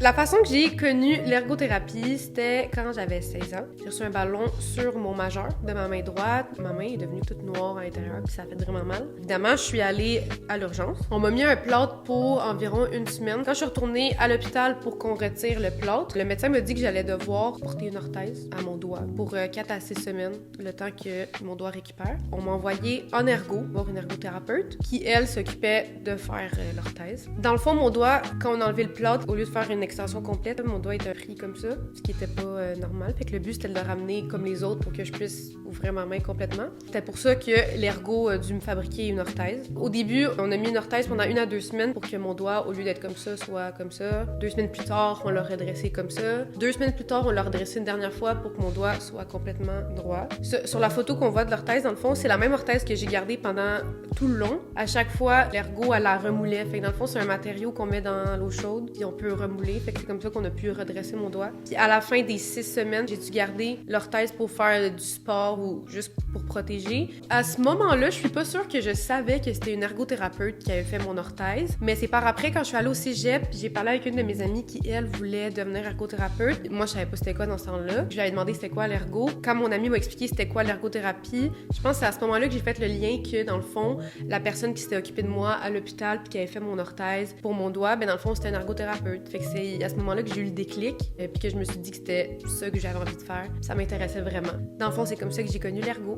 La façon que j'ai connu l'ergothérapie, c'était quand j'avais 16 ans. J'ai reçu un ballon sur mon majeur de ma main droite. Ma main est devenue toute noire à l'intérieur, puis ça fait vraiment mal. Évidemment, je suis allée à l'urgence. On m'a mis un plâtre pour environ une semaine. Quand je suis retournée à l'hôpital pour qu'on retire le plâtre, le médecin m'a dit que j'allais devoir porter une orthèse à mon doigt pour 4 à 6 semaines, le temps que mon doigt récupère. On m'a envoyé en ergo, voir une ergothérapeute, qui, elle, s'occupait de faire l'orthèse. Dans le fond, mon doigt, quand on a enlevé le plâtre, au lieu de faire une extension complète, mon doigt était pris comme ça, ce qui était pas normal. Fait que le but, c'était de le ramener comme les autres pour que je puisse ouvrir ma main complètement. C'était pour ça que l'ergo a dû me fabriquer une orthèse. Au début, on a mis une orthèse pendant 1 à 2 semaines pour que mon doigt, au lieu d'être comme ça, soit comme ça. 2 semaines plus tard, on l'a redressé comme ça. 2 semaines plus tard, on l'a redressé une dernière fois pour que mon doigt soit complètement droit. Sur la photo qu'on voit de l'orthèse, dans le fond, c'est la même orthèse que j'ai gardée pendant tout le long. À chaque fois, l'ergo, elle la remoulait. Fait que dans le fond, c'est un matériau qu'on met dans l'eau chaude, puis on peut remouler. Fait que c'est comme ça qu'on a pu redresser mon doigt. Puis à la fin des 6 semaines, j'ai dû garder l'orthèse pour faire du sport ou juste pour protéger. À ce moment-là, je suis pas sûre que je savais que c'était une ergothérapeute qui avait fait mon orthèse, mais c'est par après, quand je suis allée au cégep, j'ai parlé avec une de mes amies qui, elle, voulait devenir ergothérapeute. Moi, je savais pas c'était quoi dans ce temps-là. Je lui avais demandé c'était quoi l'ergo. Quand mon amie m'a expliqué c'était quoi l'ergothérapie, je pense que c'est à ce moment-là que j'ai fait le lien que, dans le fond, la personne qui s'était occupée de moi à l'hôpital puis qui avait fait mon orthèse pour mon doigt, ben dans le fond, c'était une ergothérapeute. Fait que c'est à ce moment-là que j'ai eu le déclic, puis que je me suis dit que c'était ça que j'avais envie de faire. Ça m'intéressait vraiment. Dans le fond, c'est comme ça que j'ai connu l'ergo.